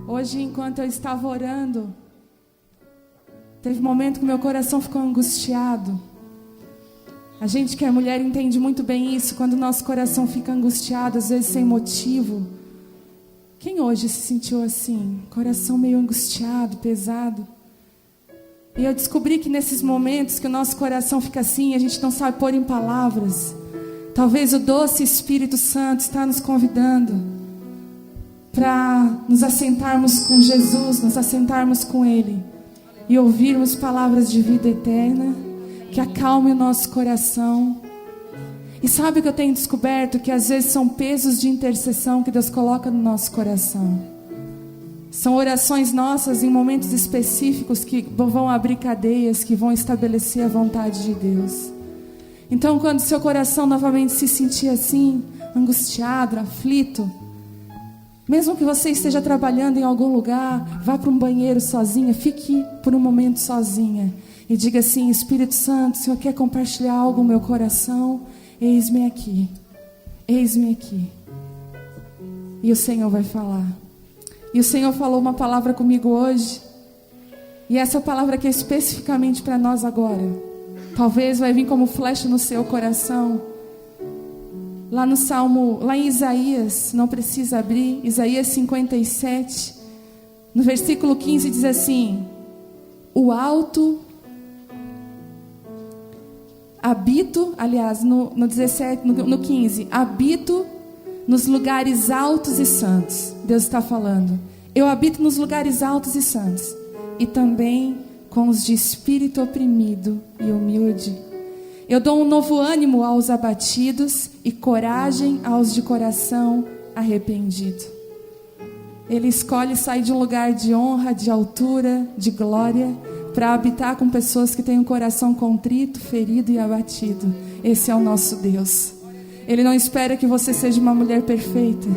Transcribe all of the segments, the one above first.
Hoje, enquanto eu estava orando, teve um momento que meu coração ficou angustiado. A gente que é mulher entende muito bem isso, quando o nosso coração fica angustiado, às vezes sem motivo. Quem hoje se sentiu assim? Coração meio angustiado, pesado. E eu descobri que nesses momentos que o nosso coração fica assim, a gente não sabe pôr em palavras. Talvez o doce Espírito Santo está nos convidando para nos assentarmos com Jesus, nos assentarmos com Ele e ouvirmos palavras de vida eterna que acalmem o nosso coração. E sabe o que eu tenho descoberto? Que às vezes são pesos de intercessão que Deus coloca no nosso coração. São orações nossas em momentos específicos que vão abrir cadeias, que vão estabelecer a vontade de Deus. Então, quando seu coração novamente se sentir assim, angustiado, aflito, mesmo que você esteja trabalhando em algum lugar, vá para um banheiro sozinha, fique por um momento sozinha e diga assim: Espírito Santo, o Senhor quer compartilhar algo no meu coração? Eis-me aqui, eis-me aqui. E o Senhor vai falar. E o Senhor falou uma palavra comigo hoje, e essa palavra aqui é especificamente para nós agora. Talvez vai vir como flecha no seu coração. Lá no Salmo, lá em Isaías, não precisa abrir, Isaías 57, no versículo 15 diz assim: o alto, habito, aliás, no 17, no 15, habito nos lugares altos e santos. Deus está falando: eu habito nos lugares altos e santos, e também com os de espírito oprimido e humilde. Eu dou um novo ânimo aos abatidos e coragem aos de coração arrependido. Ele escolhe sair de um lugar de honra, de altura, de glória, para habitar com pessoas que têm um coração contrito, ferido e abatido. Esse é o nosso Deus. Ele não espera que você seja uma mulher perfeita.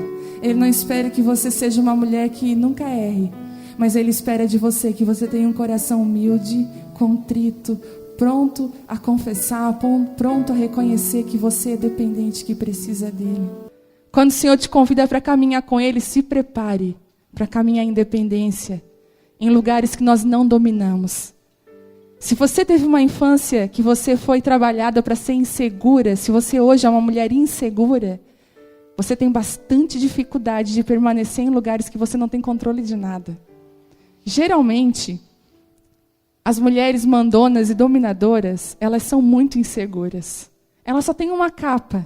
Ele não espera que você seja uma mulher que nunca erre. Mas Ele espera de você que você tenha um coração humilde, contrito, pronto a confessar, pronto a reconhecer que você é dependente, que precisa dEle. Quando o Senhor te convida para caminhar com Ele, se prepare para caminhar em dependência, em lugares que nós não dominamos. Se você teve uma infância que você foi trabalhada para ser insegura, se você hoje é uma mulher insegura, você tem bastante dificuldade de permanecer em lugares que você não tem controle de nada. Geralmente, as mulheres mandonas e dominadoras, elas são muito inseguras. Elas só têm uma capa.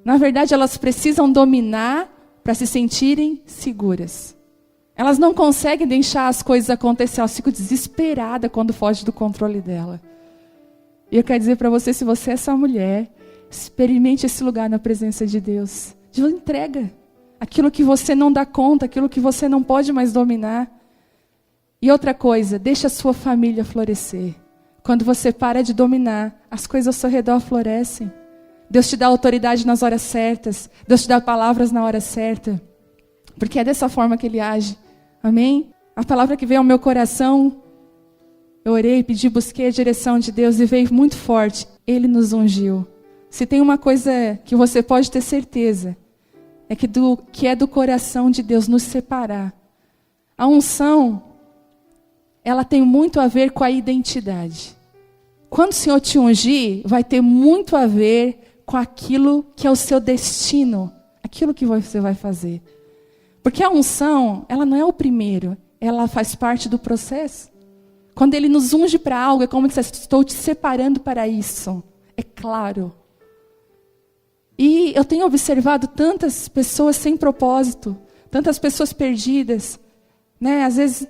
Na verdade, elas precisam dominar para se sentirem seguras. Elas não conseguem deixar as coisas acontecer. Elas ficam desesperadas quando fogem do controle dela. E eu quero dizer para você, se você é essa mulher, experimente esse lugar na presença de Deus. Deus entrega aquilo que você não dá conta, aquilo que você não pode mais dominar. E outra coisa, deixa a sua família florescer. Quando você para de dominar, as coisas ao seu redor florescem. Deus te dá autoridade nas horas certas. Deus te dá palavras na hora certa. Porque é dessa forma que Ele age. Amém? A palavra que veio ao meu coração, eu orei, pedi, busquei a direção de Deus e veio muito forte. Ele nos ungiu. Se tem uma coisa que você pode ter certeza, é que é do coração de Deus nos separar. A unção, ela tem muito a ver com a identidade. Quando o Senhor te ungir, vai ter muito a ver com aquilo que é o seu destino, aquilo que você vai fazer. Porque a unção, ela não é o primeiro, ela faz parte do processo. Quando Ele nos unge para algo, é como se estou te separando para isso. É claro. E eu tenho observado tantas pessoas sem propósito, tantas pessoas perdidas, né? Às vezes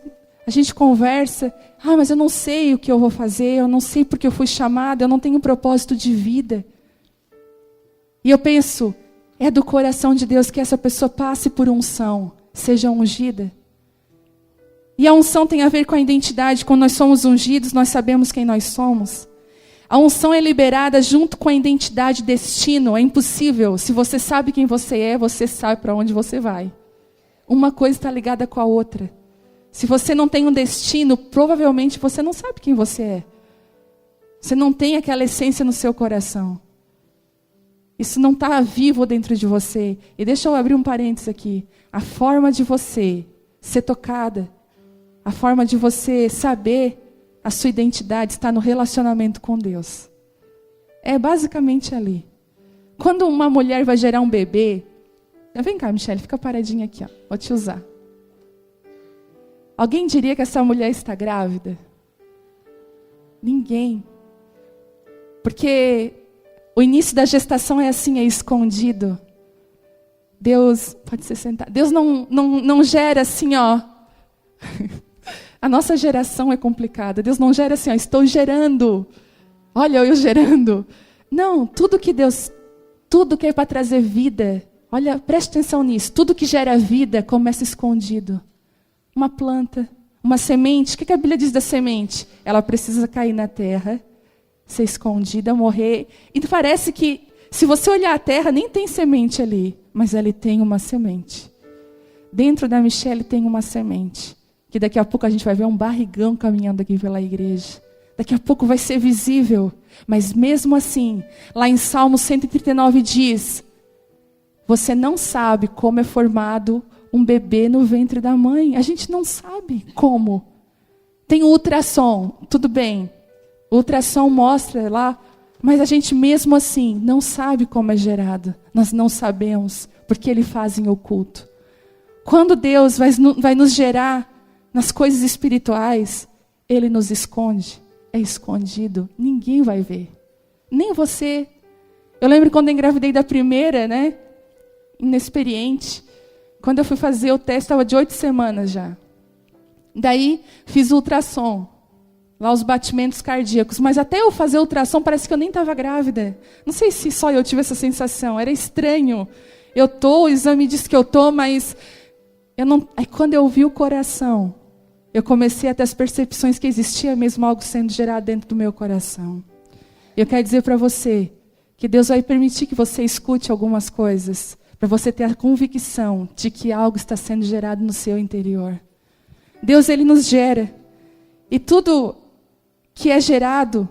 a gente conversa, mas eu não sei o que eu vou fazer, eu não sei porque eu fui chamada, eu não tenho propósito de vida. E eu penso, é do coração de Deus que essa pessoa passe por unção, seja ungida. E a unção tem a ver com a identidade. Quando nós somos ungidos, nós sabemos quem nós somos. A unção é liberada junto com a identidade, destino. É impossível. Se você sabe quem você é, você sabe para onde você vai. Uma coisa está ligada com a outra. Se você não tem um destino, provavelmente você não sabe quem você é. Você não tem aquela essência no seu coração. Isso não está vivo dentro de você. E deixa eu abrir um parênteses aqui. A forma de você ser tocada, a forma de você saber a sua identidade está no relacionamento com Deus. É basicamente ali. Quando uma mulher vai gerar um bebê, vem cá, Michele, fica paradinha aqui, ó. Vou te usar. Alguém diria que essa mulher está grávida? Ninguém. Porque o início da gestação é assim, é escondido. Deus, pode se sentar. Deus não gera assim, ó. A nossa geração é complicada. Deus não gera assim, ó, estou gerando. Olha, eu gerando. Não, tudo que é para trazer vida. Olha, preste atenção nisso. Tudo que gera vida começa escondido. Uma planta, uma semente. O que a Bíblia diz da semente? Ela precisa cair na terra, ser escondida, morrer. E parece que, se você olhar a terra, nem tem semente ali. Mas ali tem uma semente. Dentro da Michele tem uma semente. Que daqui a pouco a gente vai ver um barrigão caminhando aqui pela igreja. Daqui a pouco vai ser visível. Mas mesmo assim, lá em Salmo 139 diz: você não sabe como é formado um bebê no ventre da mãe. A gente não sabe como. Tem o ultrassom, tudo bem. O ultrassom mostra lá, mas a gente mesmo assim não sabe como é gerado. Nós não sabemos, porque Ele faz em oculto. Quando Deus vai nos gerar nas coisas espirituais, Ele nos esconde. É escondido, ninguém vai ver. Nem você. Eu lembro quando eu engravidei da primeira, né? Inexperiente. Quando eu fui fazer o teste, estava de 8 semanas já. Daí, fiz o ultrassom. Lá os batimentos cardíacos. Mas até eu fazer o ultrassom, parece que eu nem estava grávida. Não sei se só eu tive essa sensação. Era estranho. O exame disse que eu tô, mas... Aí quando eu vi o coração, eu comecei a ter as percepções que existia mesmo algo sendo gerado dentro do meu coração. Eu quero dizer para você que Deus vai permitir que você escute algumas coisas, para você ter a convicção de que algo está sendo gerado no seu interior. Deus, Ele nos gera. E tudo que é gerado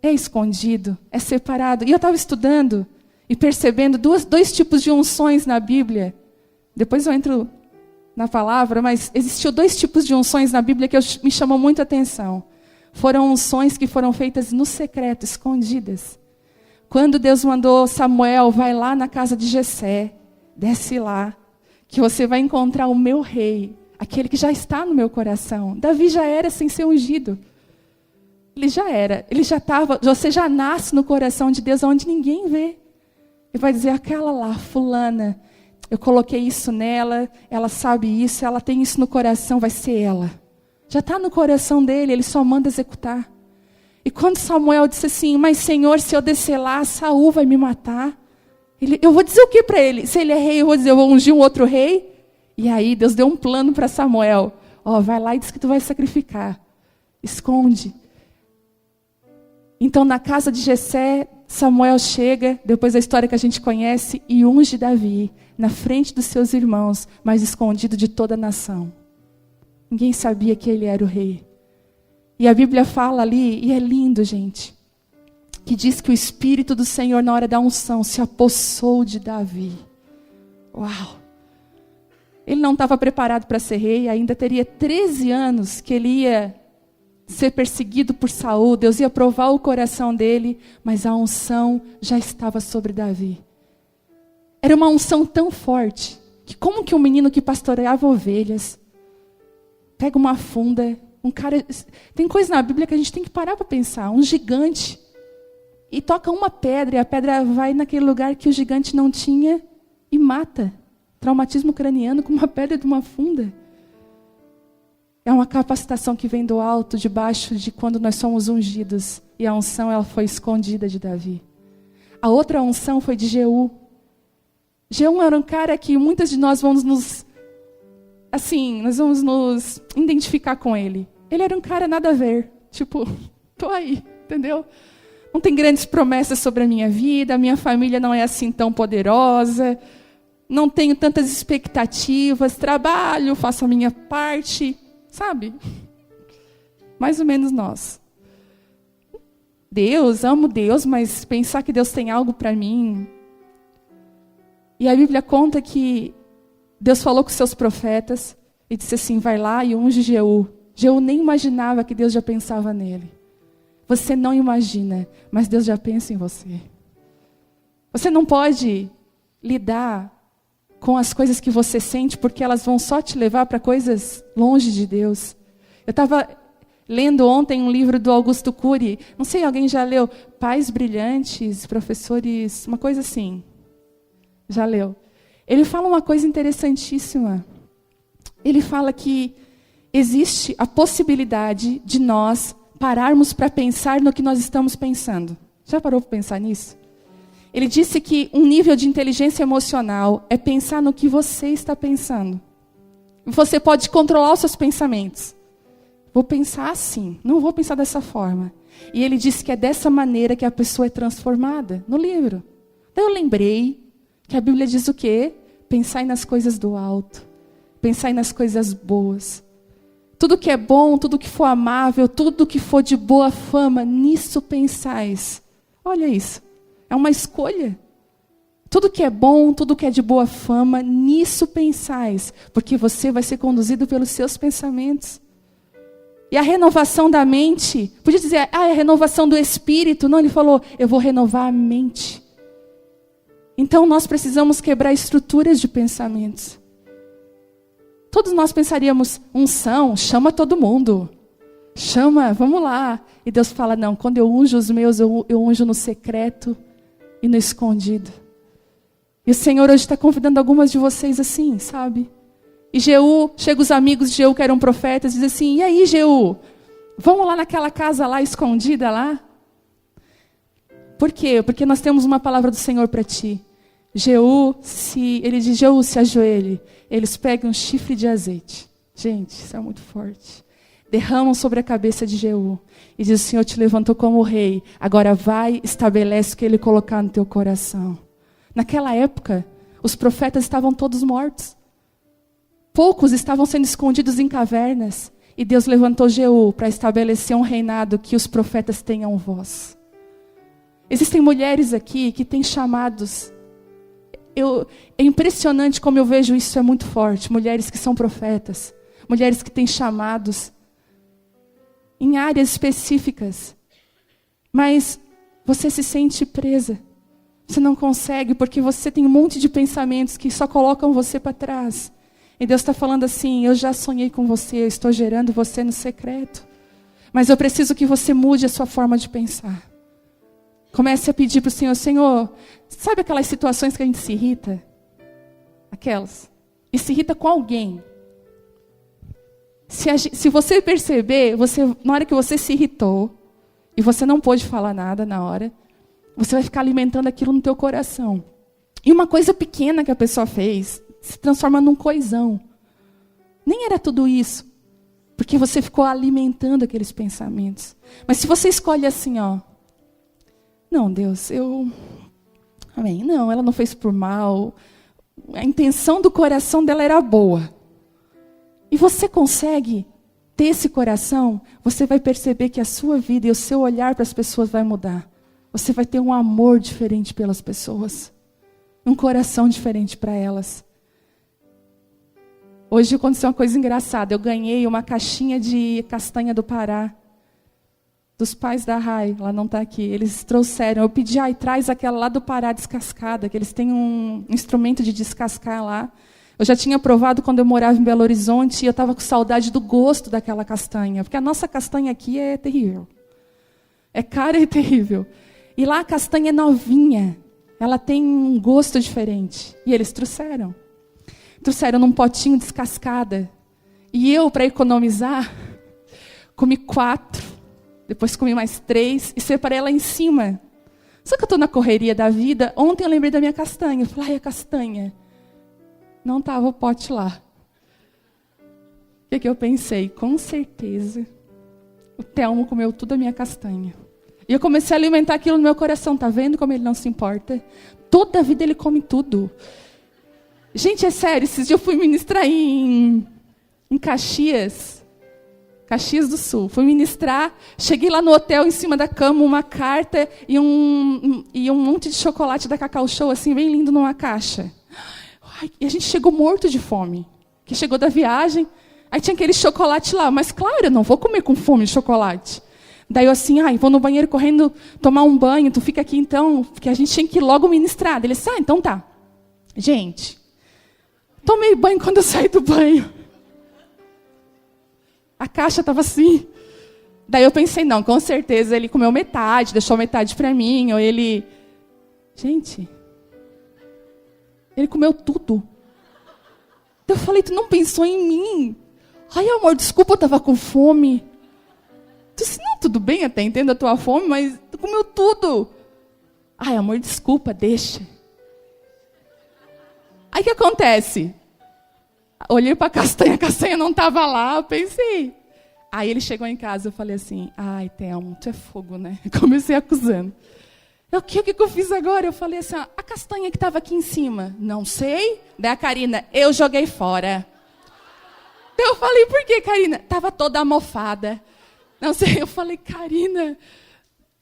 é escondido, é separado. E eu estava estudando e percebendo dois tipos de unções na Bíblia. Depois eu entro na palavra, mas existiu 2 tipos de unções na Bíblia que me chamou muito a atenção. Foram unções que foram feitas no secreto, escondidas. Quando Deus mandou Samuel, vai lá na casa de Jessé, desce lá, que você vai encontrar o meu rei, aquele que já está no meu coração. Davi já era sem ser ungido. Ele já era, ele já estava, você já nasce no coração de Deus onde ninguém vê. Ele vai dizer, aquela lá, fulana, eu coloquei isso nela, ela sabe isso, ela tem isso no coração, vai ser ela. Já está no coração dele, ele só manda executar. E quando Samuel disse assim, mas Senhor, se eu descer lá, Saul vai me matar. Eu vou dizer o que para ele? Se ele é rei, eu vou dizer, eu vou ungir um outro rei? E aí Deus deu um plano para Samuel. Vai lá e diz que tu vai sacrificar. Esconde. Então na casa de Jessé, Samuel chega, depois da história que a gente conhece, e unge Davi na frente dos seus irmãos, mas escondido de toda a nação. Ninguém sabia que ele era o rei. E a Bíblia fala ali, e é lindo, gente, que diz que o Espírito do Senhor, na hora da unção, se apossou de Davi. Uau! Ele não estava preparado para ser rei, ainda teria 13 anos que ele ia ser perseguido por Saul. Deus ia provar o coração dele, mas a unção já estava sobre Davi. Era uma unção tão forte, que como que um menino que pastoreava ovelhas, pega uma funda, um cara... Tem coisa na Bíblia que a gente tem que parar para pensar. Um gigante, e toca uma pedra, e a pedra vai naquele lugar que o gigante não tinha, e mata. Traumatismo craniano com uma pedra de uma funda. É uma capacitação que vem do alto, debaixo de quando nós somos ungidos. E a unção, ela foi escondida de Davi. A outra unção foi de Jeú. Jeú era um cara que muitas de nós vamos nos identificar com ele. Ele era um cara nada a ver. Tipo, tô aí, entendeu? Não tem grandes promessas sobre a minha vida, a minha família não é assim tão poderosa, não tenho tantas expectativas, trabalho, faço a minha parte, sabe? Mais ou menos nós. Amo Deus, mas pensar que Deus tem algo para mim. E a Bíblia conta que Deus falou com seus profetas, e disse assim, vai lá e unge Jeú. Jeú nem imaginava que Deus já pensava nele. Você não imagina, mas Deus já pensa em você. Você não pode lidar com as coisas que você sente, porque elas vão só te levar para coisas longe de Deus. Eu estava lendo ontem um livro do Augusto Cury, não sei, alguém já leu? Pais Brilhantes, Professores, uma coisa assim. Já leu? Ele fala uma coisa interessantíssima. Ele fala que existe a possibilidade de nós pararmos para pensar no que nós estamos pensando. Já parou para pensar nisso? Ele disse que um nível de inteligência emocional é pensar no que você está pensando. Você pode controlar os seus pensamentos. Vou pensar assim, não vou pensar dessa forma. E ele disse que é dessa maneira que a pessoa é transformada, no livro. Daí eu lembrei que a Bíblia diz o quê? Pensai nas coisas do alto. Pensai nas coisas boas. Tudo que é bom, tudo que for amável, tudo que for de boa fama, nisso pensais. Olha isso. É uma escolha. Tudo que é bom, tudo que é de boa fama, nisso pensais. Porque você vai ser conduzido pelos seus pensamentos. E a renovação da mente, podia dizer, é a renovação do espírito. Não, ele falou, eu vou renovar a mente. Então nós precisamos quebrar estruturas de pensamentos. Todos nós pensaríamos, unção, chama todo mundo. Chama, vamos lá. E Deus fala, não, quando eu unjo os meus, eu unjo no secreto e no escondido. E o Senhor hoje está convidando algumas de vocês assim, sabe? E Jeú, chega os amigos de Jeú que eram profetas, e diz assim, e aí Jeú, vamos lá naquela casa lá, escondida lá? Por quê? Porque nós temos uma palavra do Senhor para ti. Ele diz, Jeú, se ajoelhe. Eles pegam um chifre de azeite. Gente, isso é muito forte. Derramam sobre a cabeça de Jeú. E diz, o Senhor te levantou como rei. Agora vai, estabelece o que Ele colocar no teu coração. Naquela época, os profetas estavam todos mortos. Poucos estavam sendo escondidos em cavernas. E Deus levantou Jeú para estabelecer um reinado que os profetas tenham voz. Existem mulheres aqui que têm chamados. É impressionante como eu vejo isso, é muito forte. Mulheres que são profetas. Mulheres que têm chamados em áreas específicas. Mas você se sente presa. Você não consegue porque você tem um monte de pensamentos que só colocam você para trás. E Deus está falando assim, eu já sonhei com você, eu estou gerando você no secreto. Mas eu preciso que você mude a sua forma de pensar. Comece a pedir para o Senhor, Senhor, sabe aquelas situações que a gente se irrita? Aquelas. E se irrita com alguém. Se você perceber, na hora que você se irritou, e você não pôde falar nada na hora, você vai ficar alimentando aquilo no teu coração. E uma coisa pequena que a pessoa fez, se transforma num coisão. Nem era tudo isso. Porque você ficou alimentando aqueles pensamentos. Mas se você escolhe assim, ó. Não, Deus, amém. Não, ela não fez por mal. A intenção do coração dela era boa. E você consegue ter esse coração, você vai perceber que a sua vida e o seu olhar para as pessoas vai mudar. Você vai ter um amor diferente pelas pessoas. Um coração diferente para elas. Hoje aconteceu uma coisa engraçada. Eu ganhei uma caixinha de castanha do Pará. Dos pais da Rai, ela não está aqui. Eles trouxeram. Eu pedi, traz aquela lá do Pará descascada, que eles têm um instrumento de descascar lá. Eu já tinha provado quando eu morava em Belo Horizonte e eu estava com saudade do gosto daquela castanha. Porque a nossa castanha aqui é terrível. É cara e terrível. E lá a castanha é novinha. Ela tem um gosto diferente. E eles trouxeram. Trouxeram num potinho descascada. E eu, para economizar, comi 4. Depois comi mais 3 e separei ela em cima. Só que eu estou na correria da vida. Ontem eu lembrei da minha castanha. Eu falei, a castanha. Não estava o pote lá. O que eu pensei? Com certeza, o Telmo comeu tudo a minha castanha. E eu comecei a alimentar aquilo no meu coração. Tá vendo como ele não se importa? Toda a vida ele come tudo. Gente, é sério. Esses dias eu fui ministrar em Caxias do Sul. Fui ministrar, cheguei lá no hotel, em cima da cama, uma carta e um monte de chocolate da Cacau Show, assim, bem lindo numa caixa. E a gente chegou morto de fome. que chegou da viagem. Aí tinha aquele chocolate lá. Mas claro, eu não vou comer com fome de chocolate. Daí eu assim, vou no banheiro correndo tomar um banho. Tu fica aqui então, porque a gente tinha que ir logo ministrar. Ele disse, então tá. Gente, tomei banho quando eu saí do banho. A caixa estava assim. Daí eu pensei, não, com certeza ele comeu metade, deixou metade para mim. Ou ele... Gente, ele comeu tudo. Eu falei, tu não pensou em mim? Ai, amor, desculpa, eu estava com fome. Tu disse, não, tudo bem, até entendo a tua fome, mas tu comeu tudo. Ai, amor, desculpa, deixa. Aí o que acontece? Olhei para a castanha não estava lá, eu pensei. Aí ele chegou em casa, eu falei assim, ai, Thelma, tu é fogo, né? Comecei acusando. O que eu fiz agora? Eu falei assim, a castanha que estava aqui em cima. Não sei. Daí a Karina, eu joguei fora. Daí eu falei, por quê, Karina? Estava toda amofada. Não sei, eu falei, Karina.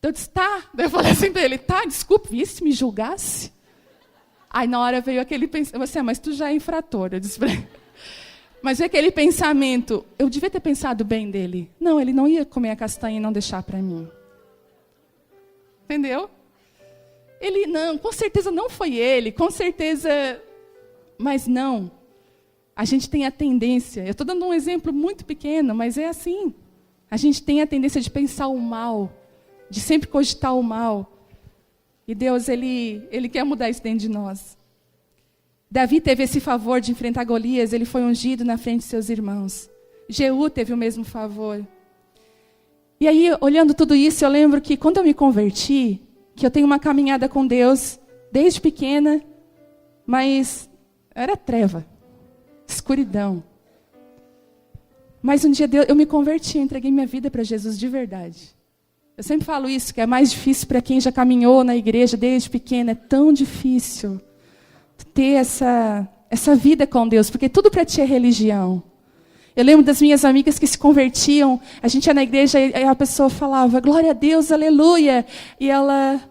Eu disse, tá. Daí eu falei assim para ele, tá, desculpe, e se me julgasse? Aí na hora veio aquele pensamento, você, mas tu já é infrator. Eu disse pra ele. Mas veio aquele pensamento, eu devia ter pensado bem dele. Não, ele não ia comer a castanha e não deixar para mim. Entendeu? Ele não, com certeza não foi ele, com certeza, mas não. A gente tem a tendência, eu estou dando um exemplo muito pequeno, mas é assim. A gente tem a tendência de pensar o mal, de sempre cogitar o mal. E Deus, Ele quer mudar isso dentro de nós. Davi teve esse favor de enfrentar Golias, ele foi ungido na frente de seus irmãos. Jeú teve o mesmo favor. E aí, olhando tudo isso, eu lembro que quando eu me converti, que eu tenho uma caminhada com Deus desde pequena, mas era treva, escuridão. Mas um dia eu me converti, eu entreguei minha vida para Jesus de verdade. Eu sempre falo isso, que é mais difícil para quem já caminhou na igreja desde pequena, é tão difícil ter essa vida com Deus, porque tudo para ti é religião. Eu lembro das minhas amigas que se convertiam, a gente ia na igreja e a pessoa falava, glória a Deus, aleluia. E ela,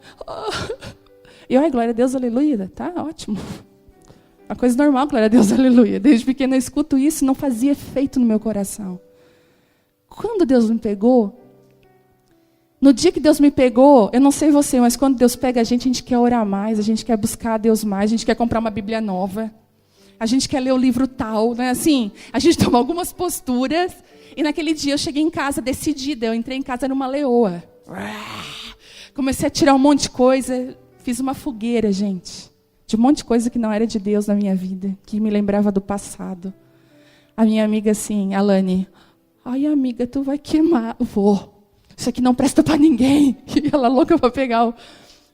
e eu, glória a Deus, aleluia, tá ótimo. Uma coisa normal, glória a Deus, aleluia. Desde pequena eu escuto isso, não fazia efeito no meu coração. Quando Deus me pegou, no dia que Deus me pegou, eu não sei você, mas quando Deus pega a gente quer orar mais, a gente quer buscar a Deus mais, a gente quer comprar uma Bíblia nova. A gente quer ler o livro tal, né? Assim, a gente toma algumas posturas. E naquele dia eu cheguei em casa decidida. Eu entrei em casa numa leoa. Comecei a tirar um monte de coisa. Fiz uma fogueira, gente. De um monte de coisa que não era de Deus na minha vida. Que me lembrava do passado. A minha amiga assim, Alane. Ai, amiga, tu vai queimar. Vou. Isso aqui não presta para ninguém. E ela louca para pegar o...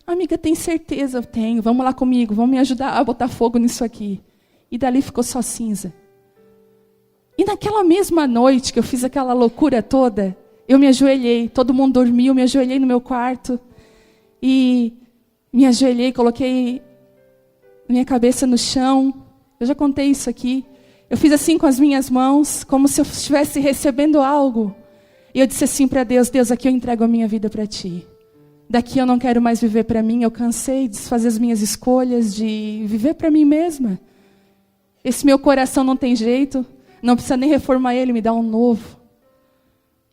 Amiga, tem certeza? Eu tenho. Vamos lá comigo. Vamos me ajudar a botar fogo nisso aqui. E dali ficou só cinza. E naquela mesma noite que eu fiz aquela loucura toda, eu me ajoelhei, todo mundo dormiu, me ajoelhei no meu quarto. E me ajoelhei, coloquei minha cabeça no chão. Eu já contei isso aqui. Eu fiz assim com as minhas mãos, como se eu estivesse recebendo algo. E eu disse assim para Deus, Deus, aqui eu entrego a minha vida para Ti. Daqui eu não quero mais viver para mim, eu cansei de fazer as minhas escolhas, de viver para mim mesma. Esse meu coração não tem jeito, não precisa nem reformar ele, me dá um novo.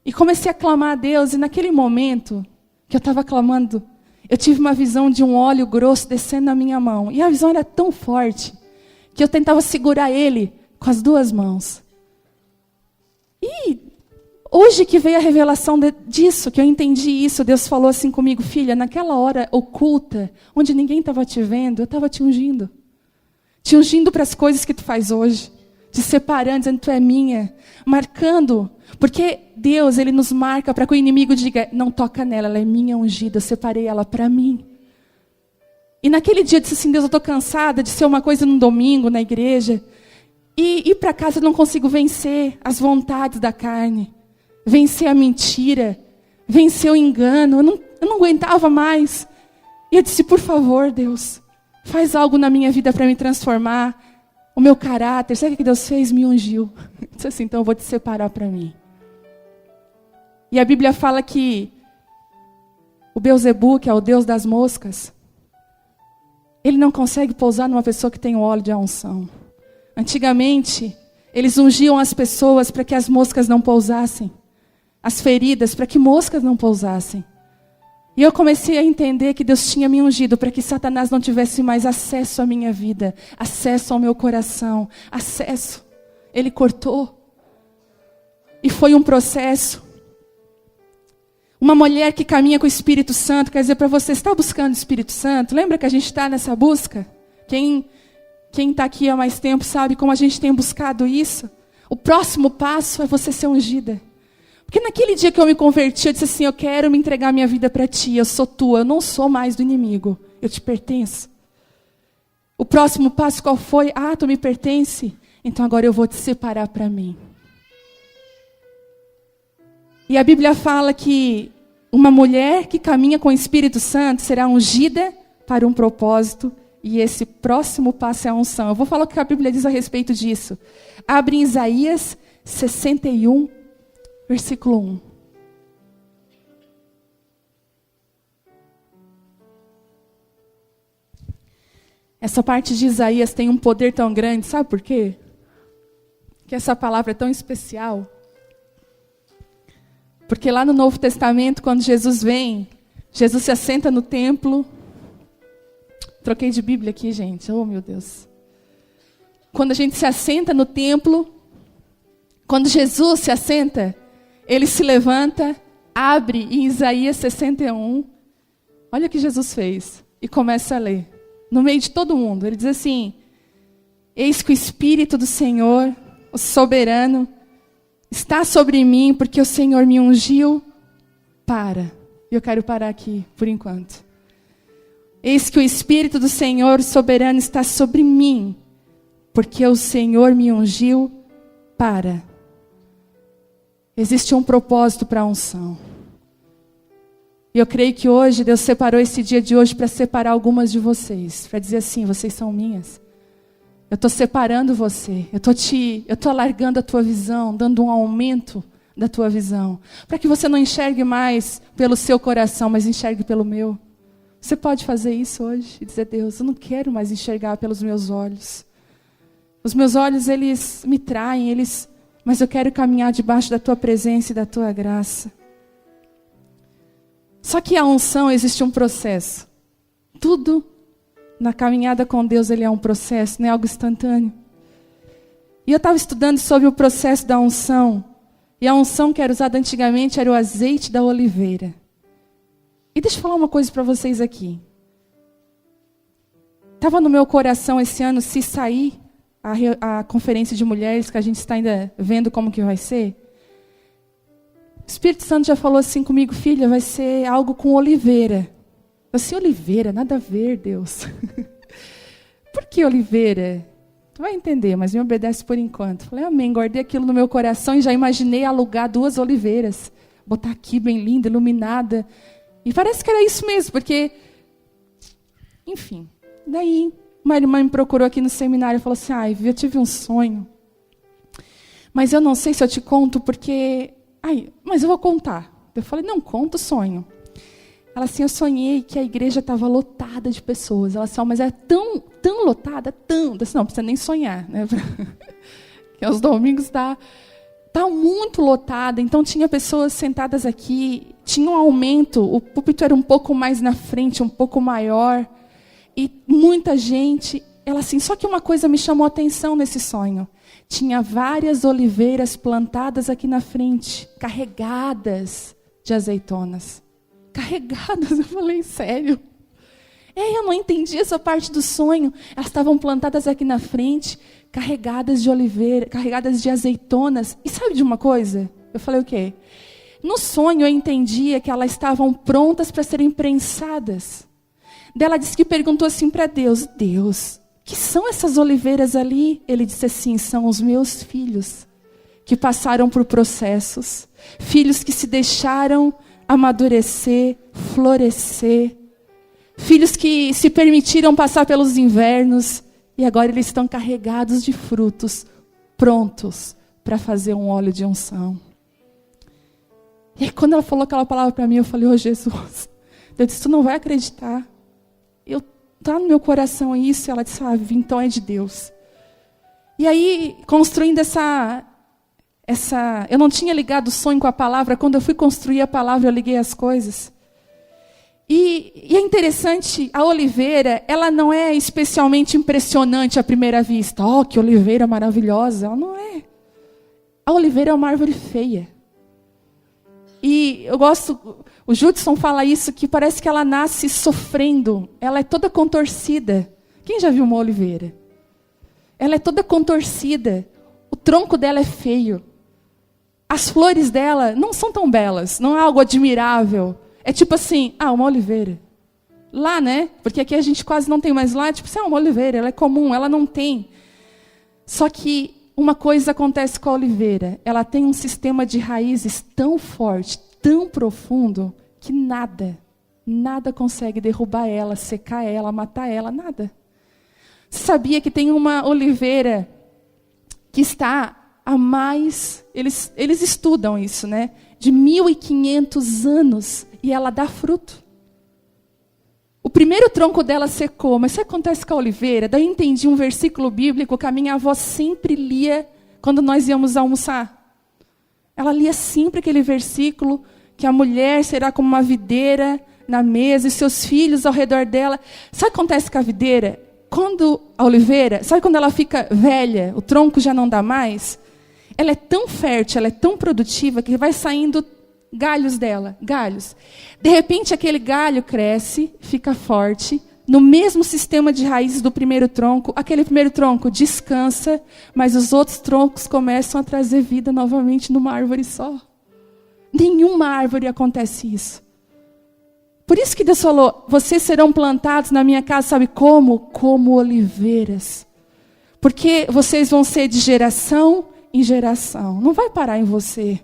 E comecei a clamar a Deus, e naquele momento que eu estava clamando, eu tive uma visão de um óleo grosso descendo na minha mão. E a visão era tão forte, que eu tentava segurar ele com as duas mãos. E hoje que veio a revelação disso, que eu entendi isso, Deus falou assim comigo, filha, naquela hora oculta, onde ninguém estava te vendo, eu estava te ungindo. Te ungindo para as coisas que tu faz hoje. Te separando, dizendo tu é minha. Marcando. Porque Deus, Ele nos marca para que o inimigo diga, não toca nela, ela é minha ungida, eu separei ela para mim. E naquele dia eu disse assim, Deus, eu estou cansada de ser uma coisa num domingo, na igreja. E ir para casa eu não consigo vencer as vontades da carne. Vencer a mentira. Vencer o engano. Eu não aguentava mais. E eu disse, por favor, Deus, faz algo na minha vida para me transformar. O meu caráter. Sabe o que Deus fez? Me ungiu. Disse assim, então eu vou te separar para mim. E a Bíblia fala que o Beelzebu, que é o Deus das moscas, ele não consegue pousar numa pessoa que tem o óleo de unção. Antigamente, Eles ungiam as pessoas para que as moscas não pousassem. As feridas para que moscas não pousassem. E eu comecei a entender que Deus tinha me ungido para que Satanás não tivesse mais acesso à minha vida, acesso ao meu coração, acesso. Ele cortou. E foi um processo. Uma mulher que caminha com o Espírito Santo, quer dizer para você, está buscando o Espírito Santo? Lembra que a gente está nessa busca? Quem está aqui há mais tempo sabe como a gente tem buscado isso. O próximo passo é você ser ungida. Porque naquele dia que eu me converti, eu disse assim, eu quero me entregar minha vida para ti, eu sou tua, eu não sou mais do inimigo, eu te pertenço. O próximo passo qual foi? Ah, tu me pertence? Então agora eu vou te separar para mim. E a Bíblia fala que uma mulher que caminha com o Espírito Santo será ungida para um propósito. E esse próximo passo é a unção. Eu vou falar o que a Bíblia diz a respeito disso. Abre em Isaías 61, versículo 1. Essa parte de Isaías tem um poder tão grande, sabe por quê? Que essa palavra é tão especial. Porque lá no Novo Testamento, quando Jesus vem, Jesus se assenta no templo. Troquei de Bíblia aqui, gente. Oh, meu Deus. Quando a gente se assenta no templo, quando Jesus se assenta, ele se levanta, abre em Isaías 61. Olha o que Jesus fez. E começa a ler. No meio de todo mundo. Ele diz assim, eis que o Espírito do Senhor, o soberano, está sobre mim, porque o Senhor me ungiu para. E eu quero parar aqui, por enquanto. Eis que o Espírito do Senhor, o soberano, está sobre mim, porque o Senhor me ungiu para. Existe um propósito para a unção. E eu creio que hoje, Deus separou esse dia de hoje para separar algumas de vocês. Para dizer assim, vocês são minhas. Eu estou separando você. Eu estou alargando a tua visão, dando um aumento da tua visão. Para que você não enxergue mais pelo seu coração, mas enxergue pelo meu. Você pode fazer isso hoje e dizer, Deus, eu não quero mais enxergar pelos meus olhos. Os meus olhos, eles me traem, mas eu quero caminhar debaixo da tua presença e da tua graça. Só que a unção existe um processo. Tudo na caminhada com Deus, ele é um processo, não é algo instantâneo. E eu estava estudando sobre o processo da unção. E a unção que era usada antigamente era o azeite da oliveira. E deixa eu falar uma coisa para vocês aqui. Estava no meu coração esse ano, se sair a conferência de mulheres, que a gente está ainda vendo como que vai ser. O Espírito Santo já falou assim comigo, filha, vai ser algo com oliveira. Eu disse, oliveira, nada a ver, Deus. Por que oliveira? Tu vai entender, mas me obedece por enquanto. Falei, amém, guardei aquilo no meu coração e já imaginei alugar 2 oliveiras. Botar aqui bem linda, iluminada. E parece que era isso mesmo, porque... Enfim, daí uma irmã me procurou aqui no seminário e falou assim, eu tive um sonho. Mas eu não sei se eu te conto, porque... mas eu vou contar. Eu falei, não, conta o sonho. Ela assim, eu sonhei que a igreja estava lotada de pessoas. Ela assim, mas é tão lotada, tão... Eu disse, não precisa nem sonhar, né? Porque aos domingos tá muito lotada. Então tinha pessoas sentadas aqui, tinha um aumento, o púlpito era um pouco mais na frente, um pouco maior. E muita gente, ela assim, só que uma coisa me chamou a atenção nesse sonho. Tinha várias oliveiras plantadas aqui na frente, carregadas de azeitonas. Carregadas, eu falei, sério? Eu não entendi essa parte do sonho. Elas estavam plantadas aqui na frente, carregadas de oliveira, carregadas de azeitonas. E sabe de uma coisa? Eu falei o quê? No sonho eu entendia que elas estavam prontas para serem prensadas. Daí ela disse que perguntou assim para Deus, Deus, que são essas oliveiras ali? Ele disse assim, são os meus filhos que passaram por processos. Filhos que se deixaram amadurecer, florescer. Filhos que se permitiram passar pelos invernos e agora eles estão carregados de frutos, prontos para fazer um óleo de unção. E aí, quando ela falou aquela palavra para mim, eu falei, oh Jesus, eu disse, tu não vai acreditar. Está no meu coração isso. Ela disse, então é de Deus. E aí, construindo eu não tinha ligado o sonho com a palavra. Quando eu fui construir a palavra, eu liguei as coisas. E é interessante, a oliveira, ela não é especialmente impressionante à primeira vista. Oh, que oliveira maravilhosa. Ela não é. A oliveira é uma árvore feia. E eu gosto, o Judson fala isso, que parece que ela nasce sofrendo. Ela é toda contorcida. Quem já viu uma oliveira? Ela é toda contorcida. O tronco dela é feio. As flores dela não são tão belas, não é algo admirável. É tipo assim, uma oliveira. Lá, né? Porque aqui a gente quase não tem mais lá. Tipo assim, uma oliveira, ela é comum, ela não tem. Só que uma coisa acontece com a oliveira. Ela tem um sistema de raízes tão forte, tão profundo, que nada consegue derrubar ela, secar ela, matar ela, nada. Você sabia que tem uma oliveira que está há mais, eles estudam isso, né? De 1.500 anos, e ela dá fruto. O primeiro tronco dela secou, mas isso acontece com a oliveira. Daí eu entendi um versículo bíblico que a minha avó sempre lia quando nós íamos almoçar. Ela lia sempre aquele versículo, que a mulher será como uma videira na mesa, e seus filhos ao redor dela. Sabe o que acontece com a videira? Quando a oliveira, sabe quando ela fica velha, o tronco já não dá mais? Ela é tão fértil, ela é tão produtiva, que vai saindo galhos dela, galhos. De repente, aquele galho cresce, fica forte, no mesmo sistema de raízes do primeiro tronco. Aquele primeiro tronco descansa, mas os outros troncos começam a trazer vida novamente numa árvore só. Nenhuma árvore acontece isso. Por isso que Deus falou, vocês serão plantados na minha casa, sabe como? Como oliveiras. Porque vocês vão ser de geração em geração. Não vai parar em você.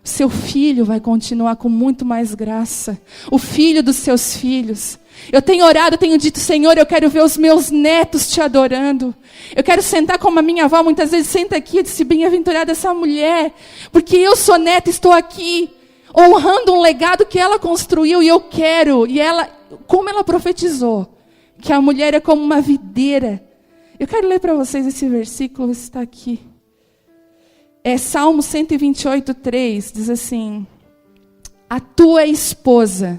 Seu filho vai continuar com muito mais graça. O filho dos seus filhos. Eu tenho orado, tenho dito, Senhor, eu quero ver os meus netos te adorando. Eu quero sentar como a minha avó muitas vezes senta aqui. Eu disse, bem-aventurada essa mulher. Porque eu sou neta, estou aqui honrando um legado que ela construiu e eu quero. E ela, como ela profetizou, que a mulher é como uma videira. Eu quero ler para vocês esse versículo, esse está aqui. É Salmo 128, 3, diz assim: a tua esposa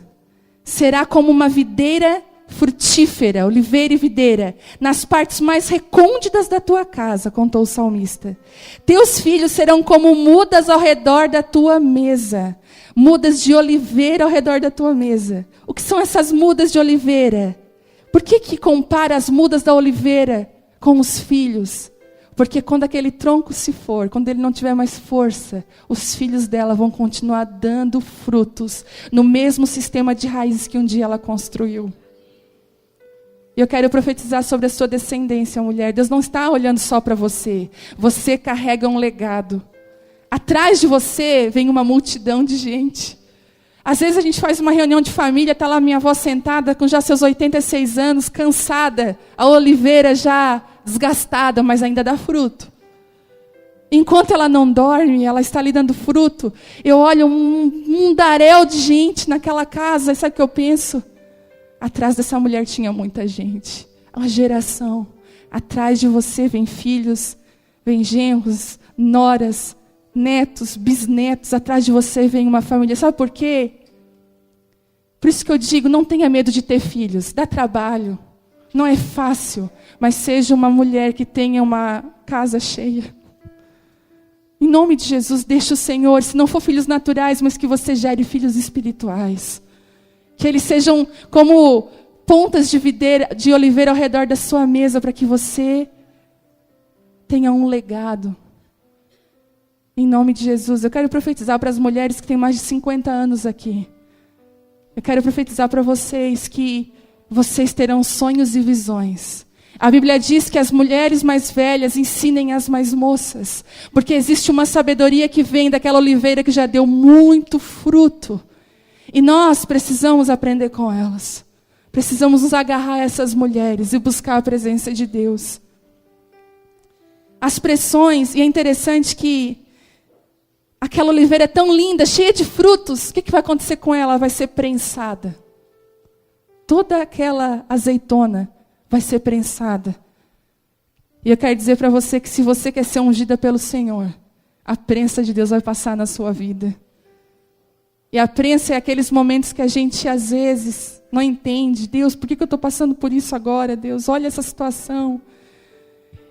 será como uma videira frutífera, oliveira e videira, nas partes mais recônditas da tua casa, contou o salmista. Teus filhos serão como mudas ao redor da tua mesa, mudas de oliveira ao redor da tua mesa. O que são essas mudas de oliveira? Por que compara as mudas da oliveira com os filhos? Porque quando aquele tronco se for, quando ele não tiver mais força, os filhos dela vão continuar dando frutos no mesmo sistema de raízes que um dia ela construiu. E eu quero profetizar sobre a sua descendência, mulher. Deus não está olhando só para você. Você carrega um legado. Atrás de você vem uma multidão de gente. Às vezes a gente faz uma reunião de família, está lá minha avó sentada com já seus 86 anos, cansada, a oliveira já desgastada, mas ainda dá fruto. Enquanto ela não dorme, ela está ali dando fruto. Eu olho um mundaréu de gente naquela casa, sabe o que eu penso? Atrás dessa mulher tinha muita gente, uma geração. Atrás de você vem filhos, vem genros, noras, netos, bisnetos. Atrás de você vem uma família. Sabe por quê? Por isso que eu digo, não tenha medo de ter filhos. Dá trabalho. Não é fácil. Mas seja uma mulher que tenha uma casa cheia. Em nome de Jesus, deixa o Senhor, se não for filhos naturais, mas que você gere filhos espirituais. Que eles sejam como pontas de videira, de oliveira ao redor da sua mesa, para que você tenha um legado. Em nome de Jesus, eu quero profetizar para as mulheres que têm mais de 50 anos aqui. Eu quero profetizar para vocês que vocês terão sonhos e visões. A Bíblia diz que as mulheres mais velhas ensinem as mais moças, porque existe uma sabedoria que vem daquela oliveira que já deu muito fruto. E nós precisamos aprender com elas. Precisamos nos agarrar a essas mulheres e buscar a presença de Deus. As pressões, e é interessante que aquela oliveira é tão linda, cheia de frutos, o que vai acontecer com ela? Ela vai ser prensada. Toda aquela azeitona vai ser prensada. E eu quero dizer para você que se você quer ser ungida pelo Senhor, a prensa de Deus vai passar na sua vida. E a prensa é aqueles momentos que a gente às vezes não entende. Deus, por que eu estou passando por isso agora? Deus, olha essa situação.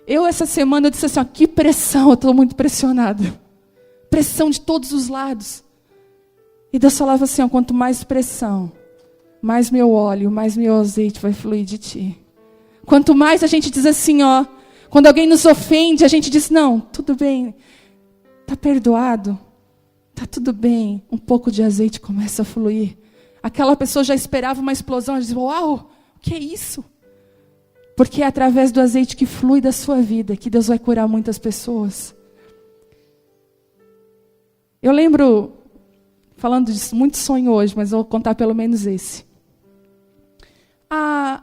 Essa semana eu disse assim, que pressão, eu estou muito pressionada. Pressão de todos os lados. E Deus falava assim, quanto mais pressão, mais meu óleo, mais meu azeite vai fluir de ti. Quanto mais a gente diz assim, quando alguém nos ofende, a gente diz, não, tudo bem, está perdoado, está tudo bem. Um pouco de azeite começa a fluir. Aquela pessoa já esperava uma explosão, ela diz, uau, o que é isso? Porque é através do azeite que flui da sua vida que Deus vai curar muitas pessoas. Eu lembro, falando de muito sonho hoje, mas eu vou contar pelo menos esse. Há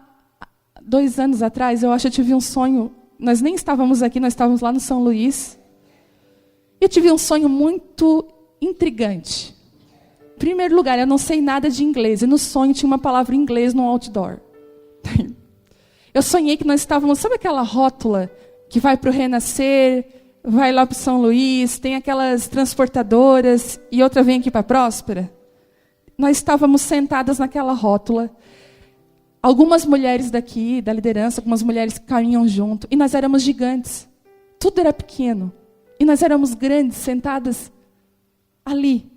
2 anos atrás, eu tive um sonho. Nós nem estávamos aqui, nós estávamos lá no São Luís. Eu tive um sonho muito intrigante. Em primeiro lugar, eu não sei nada de inglês. E no sonho tinha uma palavra em inglês no outdoor. Eu sonhei que nós estávamos... Sabe aquela rótula que vai para o Renascer, vai lá para o São Luís, tem aquelas transportadoras e outra vem aqui para a Próspera? Nós estávamos sentadas naquela rótula. Algumas mulheres daqui, da liderança, algumas mulheres que caminham junto. E nós éramos gigantes. Tudo era pequeno. E nós éramos grandes, sentadas ali.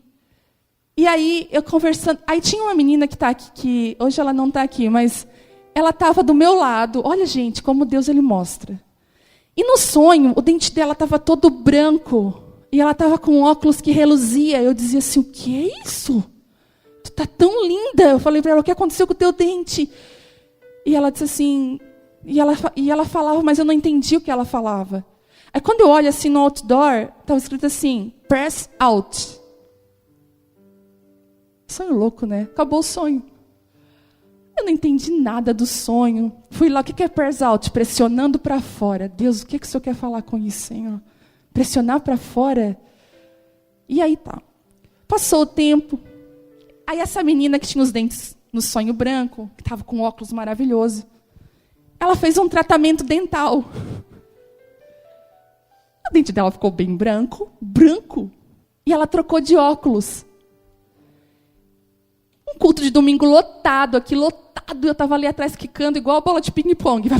E aí, eu conversando... Aí tinha uma menina que está aqui, que hoje ela não está aqui, mas ela estava do meu lado. Olha, gente, como Deus ele mostra. E no sonho, o dente dela estava todo branco. E ela estava com um óculos que reluzia. Eu dizia assim, o que é isso? Tu tá tão linda. Eu falei para ela, o que aconteceu com o teu dente? E ela disse assim... E ela falava, mas eu não entendi o que ela falava. Aí quando eu olho assim no outdoor, estava escrito assim, press out. Sonho louco, né? Acabou o sonho. Eu não entendi nada do sonho. Fui lá, o que é press out? Pressionando para fora. Deus, o que o Senhor quer falar com isso, Senhor? Pressionar para fora? E aí tá. Passou o tempo. Aí essa menina que tinha os dentes no sonho branco, que estava com um óculos maravilhoso, ela fez um tratamento dental. O dente dela ficou bem branco. E ela trocou de óculos. Um culto de domingo lotado aqui, lotado. Eu estava ali atrás quicando igual a bola de ping-pong. Vai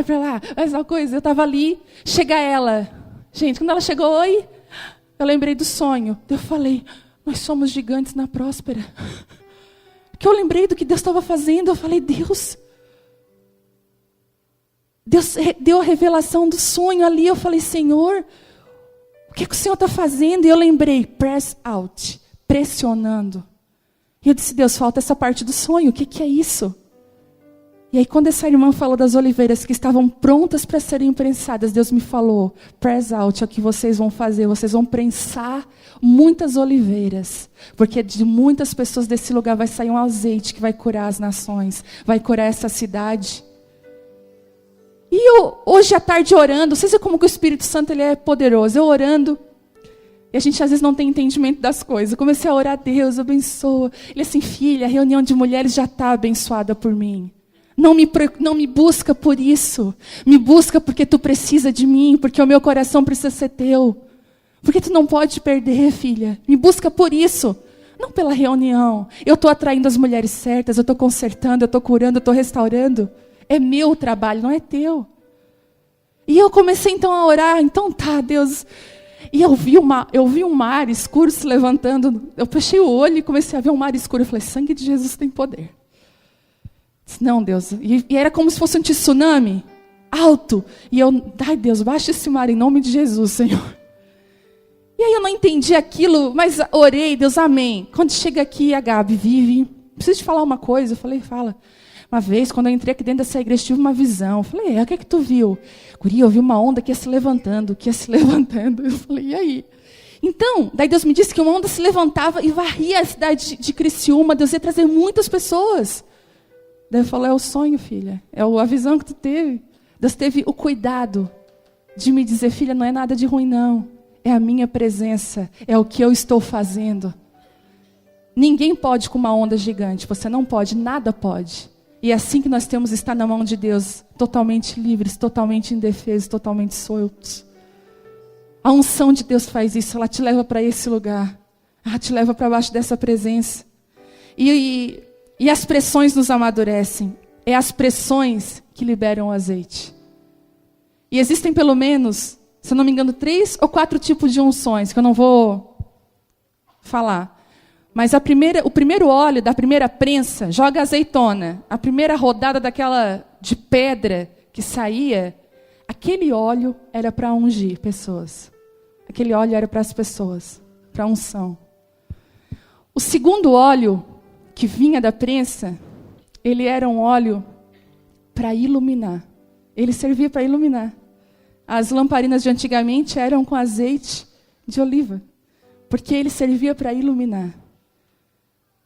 para lá, faz uma coisa. Eu estava ali, chega ela. Gente, quando ela chegou, oi, eu lembrei do sonho. Eu falei, nós somos gigantes na Próspera. Porque eu lembrei do que Deus estava fazendo. Eu falei, Deus deu a revelação do sonho ali. Eu falei, Senhor, o que o Senhor está fazendo? E eu lembrei, press out, pressionando. E eu disse, Deus, falta essa parte do sonho, o que é isso? E aí quando essa irmã falou das oliveiras que estavam prontas para serem prensadas, Deus me falou, press out é o que vocês vão fazer, vocês vão prensar muitas oliveiras, porque de muitas pessoas desse lugar vai sair um azeite que vai curar as nações, vai curar essa cidade. E eu, hoje à tarde orando, vocês veem como que o Espírito Santo ele é poderoso, eu orando, e a gente às vezes não tem entendimento das coisas. Eu comecei a orar, Deus, abençoa. Ele assim, filha, a reunião de mulheres já está abençoada por mim. Não me busca por isso. Me busca porque tu precisa de mim, porque o meu coração precisa ser teu. Porque tu não pode perder, filha. Me busca por isso. Não pela reunião. Eu estou atraindo as mulheres certas, eu estou consertando, eu estou curando, eu estou restaurando. É meu trabalho, não é teu. E eu comecei então a orar. Então tá, Deus... E eu vi um mar escuro se levantando. Eu fechei o olho e comecei a ver um mar escuro. Eu falei, sangue de Jesus tem poder. Disse, não, Deus. E era como se fosse um tsunami alto. E eu, ai Deus, baixa esse mar em nome de Jesus, Senhor. E aí eu não entendi aquilo, mas orei, Deus, amém. Quando chega aqui a Gabi, Vivi, preciso te falar uma coisa. Eu falei, fala. Uma vez, quando eu entrei aqui dentro dessa igreja, tive uma visão. Eu falei, o que é que tu viu? Guria, eu vi uma onda que ia se levantando, Eu falei, e aí? Então, daí Deus me disse que uma onda se levantava e varria a cidade de Criciúma. Deus ia trazer muitas pessoas. Daí eu falei, é o sonho, filha. É a visão que tu teve. Deus teve o cuidado de me dizer, filha, não é nada de ruim, não. É a minha presença. É o que eu estou fazendo. Ninguém pode com uma onda gigante. Você não pode, nada pode. E é assim que nós temos que estar na mão de Deus, totalmente livres, totalmente indefesos, totalmente soltos. A unção de Deus faz isso, ela te leva para esse lugar. Ela te leva para baixo dessa presença. E as pressões nos amadurecem. É as pressões que liberam o azeite. E existem pelo menos, se eu não me engano, 3 ou 4 tipos de unções, que eu não vou falar. Mas o primeiro óleo da primeira prensa, joga azeitona. A primeira rodada daquela de pedra que saía, aquele óleo era para ungir pessoas. Aquele óleo era para as pessoas, para unção. O segundo óleo que vinha da prensa, ele era um óleo para iluminar. Ele servia para iluminar. As lamparinas de antigamente eram com azeite de oliva, porque ele servia para iluminar.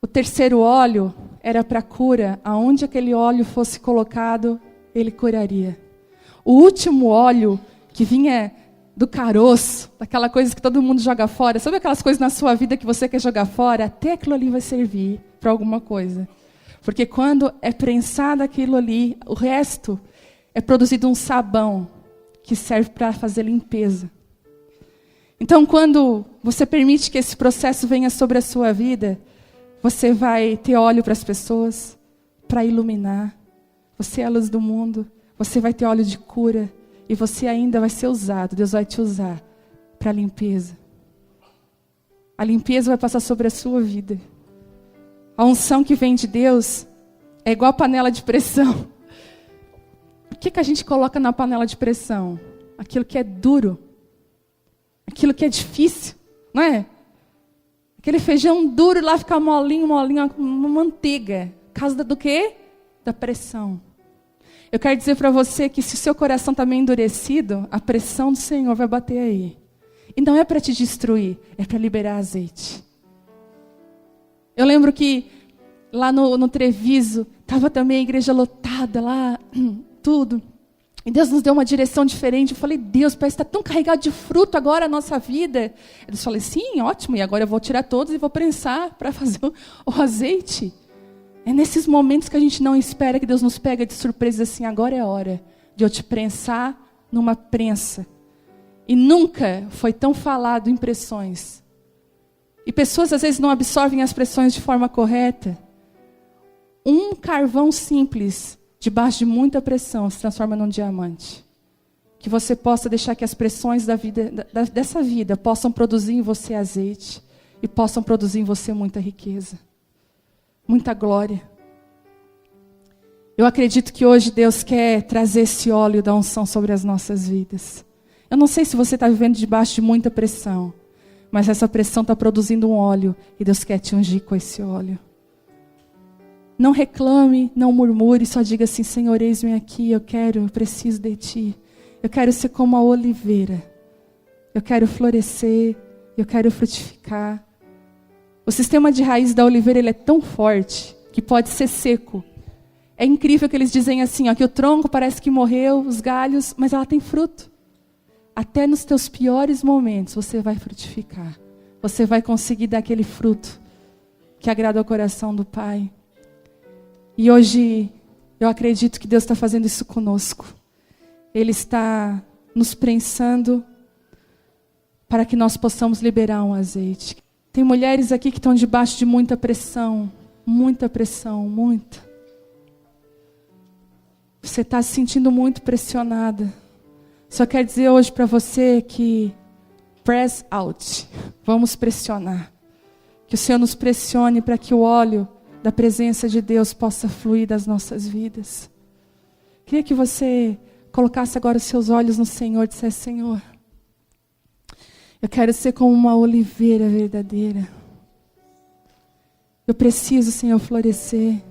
O terceiro óleo era para cura. Aonde aquele óleo fosse colocado, ele curaria. O último óleo que vinha do caroço, daquela coisa que todo mundo joga fora. Sabe aquelas coisas na sua vida que você quer jogar fora? Até aquilo ali vai servir para alguma coisa. Porque quando é prensado aquilo ali, o resto é produzido um sabão que serve para fazer limpeza. Então, quando você permite que esse processo venha sobre a sua vida, você vai ter óleo para as pessoas, para iluminar. Você é a luz do mundo. Você vai ter óleo de cura. E você ainda vai ser usado. Deus vai te usar para a limpeza. A limpeza vai passar sobre a sua vida. A unção que vem de Deus é igual a panela de pressão. O que a gente coloca na panela de pressão? Aquilo que é duro. Aquilo que é difícil. Não é? Aquele feijão duro lá fica molinho, uma manteiga. Por causa do quê? Da pressão. Eu quero dizer para você que se o seu coração está meio endurecido, a pressão do Senhor vai bater aí. E não é para te destruir, é para liberar azeite. Eu lembro que lá no Treviso, estava também a igreja lotada lá, tudo. E Deus nos deu uma direção diferente. Eu falei, Deus, parece que está tão carregado de fruto agora a nossa vida. Eu falei, sim, ótimo, e agora eu vou tirar todos e vou prensar para fazer o azeite. É nesses momentos que a gente não espera que Deus nos pega de surpresa assim, agora é a hora de eu te prensar numa prensa. E nunca foi tão falado em pressões. E pessoas às vezes não absorvem as pressões de forma correta. Um carvão simples, debaixo de muita pressão, se transforma num diamante. Que você possa deixar que as pressões da vida, dessa vida possam produzir em você azeite e possam produzir em você muita riqueza. Muita glória. Eu acredito que hoje Deus quer trazer esse óleo da unção sobre as nossas vidas. Eu não sei se você está vivendo debaixo de muita pressão, mas essa pressão está produzindo um óleo e Deus quer te ungir com esse óleo. Não reclame, não murmure, só diga assim, Senhor, eis-me aqui, eu preciso de Ti. Eu quero ser como a oliveira. Eu quero florescer, eu quero frutificar. O sistema de raiz da oliveira ele é tão forte que pode ser seco. É incrível que eles dizem assim, ó, que o tronco parece que morreu, os galhos, mas ela tem fruto. Até nos teus piores momentos você vai frutificar. Você vai conseguir dar aquele fruto que agrada ao coração do Pai. E hoje eu acredito que Deus está fazendo isso conosco. Ele está nos prensando para que nós possamos liberar um azeite. Tem mulheres aqui que estão debaixo de muita pressão. Muita pressão, muita. Você está se sentindo muito pressionada. Só quero dizer hoje para você que press out. Vamos pressionar. Que o Senhor nos pressione para que o óleo da presença de Deus possa fluir das nossas vidas. Queria que você colocasse agora os seus olhos no Senhor e dissesse, Senhor, eu quero ser como uma oliveira verdadeira. Eu preciso, Senhor, florescer.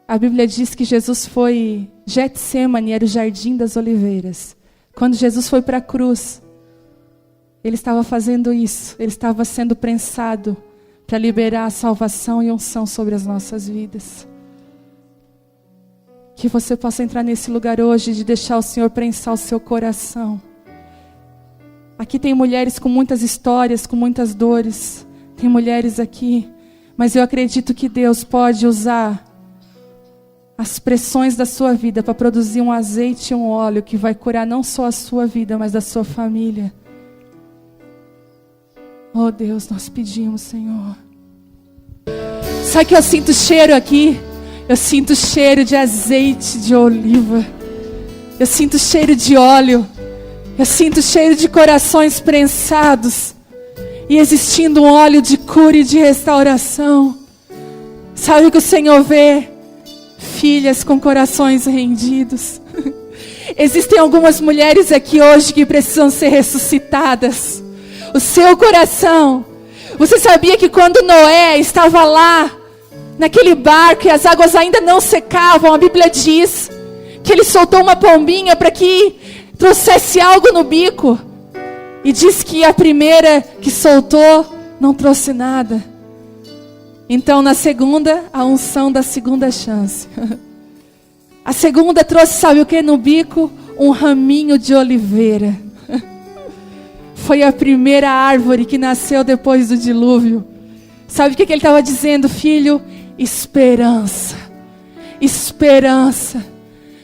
A Bíblia diz que Jesus foi... Getsemane era o jardim das oliveiras. Quando Jesus foi para a cruz, Ele estava fazendo isso. Ele estava sendo prensado para liberar a salvação e unção sobre as nossas vidas. Que você possa entrar nesse lugar hoje de deixar o Senhor prensar o seu coração. Aqui tem mulheres com muitas histórias, com muitas dores. Tem mulheres aqui, mas eu acredito que Deus pode usar as pressões da sua vida para produzir um azeite e um óleo que vai curar não só a sua vida, mas da sua família. Oh Deus, nós pedimos, Senhor. Sabe que eu sinto cheiro aqui? Eu sinto cheiro de azeite de oliva. Eu sinto cheiro de óleo. Eu sinto cheiro de corações prensados. E existindo um óleo de cura e de restauração. Sabe o que o Senhor vê? Filhas com corações rendidos. Existem algumas mulheres aqui hoje que precisam ser ressuscitadas. O seu coração. Você sabia que quando Noé estava lá, naquele barco e as águas ainda não secavam, a Bíblia diz que ele soltou uma pombinha para que trouxesse algo no bico. E diz que a primeira que soltou não trouxe nada. Então na segunda, a unção da segunda chance. A segunda trouxe, sabe o que no bico? Um raminho de oliveira. Foi a primeira árvore que nasceu depois do dilúvio. Sabe o que ele estava dizendo, filho? Esperança. Esperança.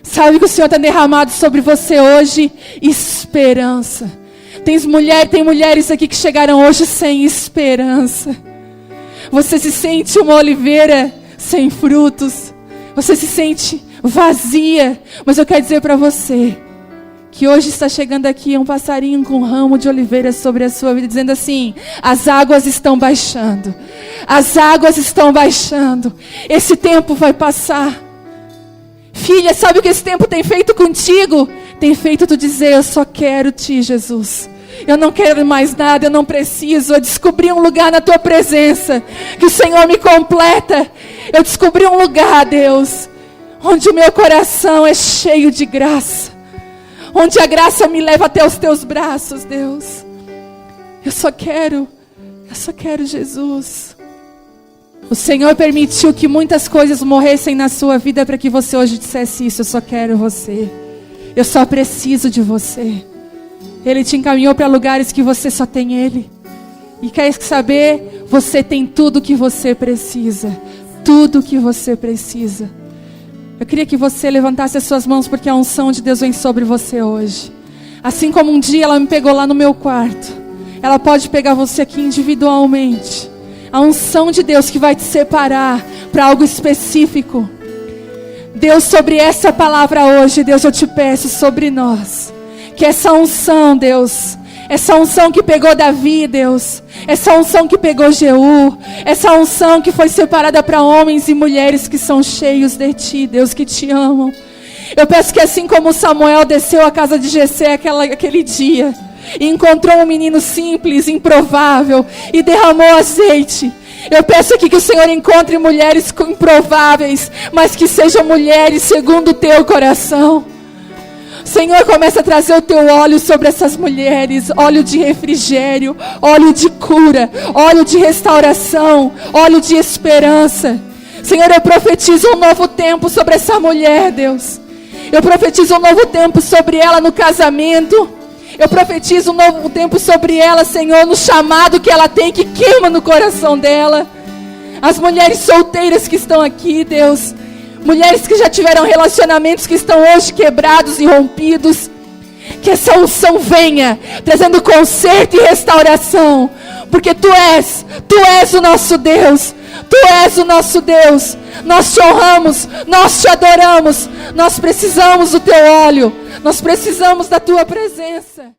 Sabe o que o Senhor está derramado sobre você hoje? Esperança. Tem mulheres aqui que chegaram hoje sem esperança. Você se sente uma oliveira sem frutos. Você se sente vazia. Mas eu quero dizer para você que hoje está chegando aqui um passarinho com um ramo de oliveira sobre a sua vida, dizendo assim: as águas estão baixando. As águas estão baixando. Esse tempo vai passar. Filha, sabe o que esse tempo tem feito contigo? Tem feito tu dizer: eu só quero ti, Jesus. Eu não quero mais nada, eu não preciso. Eu descobri um lugar na tua presença, que o Senhor me completa. Eu descobri um lugar, Deus, onde o meu coração é cheio de graça, onde a graça me leva até os teus braços, Deus. Eu só quero Jesus. O Senhor permitiu que muitas coisas morressem na sua vida para que você hoje dissesse isso: eu só quero você. Eu só preciso de você. Ele te encaminhou para lugares que você só tem Ele. E quer saber? Você tem tudo que você precisa. Tudo que você precisa. Eu queria que você levantasse as suas mãos, porque a unção de Deus vem sobre você hoje. Assim como um dia ela me pegou lá no meu quarto, ela pode pegar você aqui individualmente. A unção de Deus que vai te separar para algo específico. Deus, sobre essa palavra hoje, Deus, eu te peço sobre nós, que essa unção, Deus, essa unção que pegou Davi, Deus, essa unção que pegou Jeú, essa unção que foi separada para homens e mulheres que são cheios de Ti, Deus, que Te amam. Eu peço que assim como Samuel desceu à casa de Jessé aquele dia, e encontrou um menino simples, improvável, e derramou azeite, eu peço aqui que o Senhor encontre mulheres improváveis, mas que sejam mulheres segundo o Teu coração. Senhor, começa a trazer o Teu óleo sobre essas mulheres, óleo de refrigério, óleo de cura, óleo de restauração, óleo de esperança. Senhor, eu profetizo um novo tempo sobre essa mulher, Deus. Eu profetizo um novo tempo sobre ela no casamento. Eu profetizo um novo tempo sobre ela, Senhor, no chamado que ela tem, que queima no coração dela. As mulheres solteiras que estão aqui, Deus, mulheres que já tiveram relacionamentos que estão hoje quebrados e rompidos, que essa unção venha, trazendo conserto e restauração, porque Tu és o nosso Deus, Tu és o nosso Deus. Nós Te honramos, nós Te adoramos, nós precisamos do Teu óleo, nós precisamos da Tua presença.